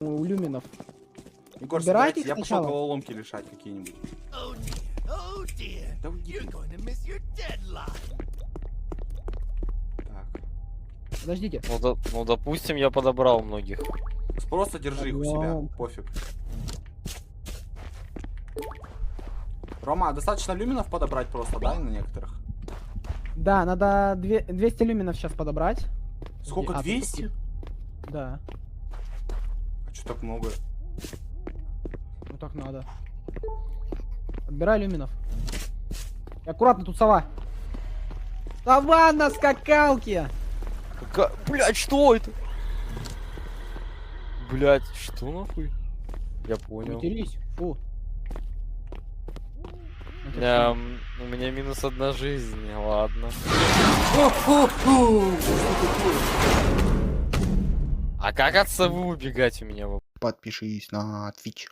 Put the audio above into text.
у люминов. Егор, Убирайте собирайте, их я пошел сначала. головоломки решать какие-нибудь. Да уйди. Так. Подождите. Ну, допустим, я подобрал многих. Просто держи их у себя, Головоломка. пофиг. Рома, достаточно люминов подобрать просто, да, на некоторых? Да, надо 200 люминов сейчас подобрать. Сколько, А, тут 200? Да, А что так много? ну так надо. Подбирай люминов. И аккуратно, тут сова. Сова на скакалке! Блять, что это? Блять, что нахуй? Я понял. Матерись. Фу. У меня -1 жизнь, ладно. А как от совы убегать у меня? Подпишись на Twitch.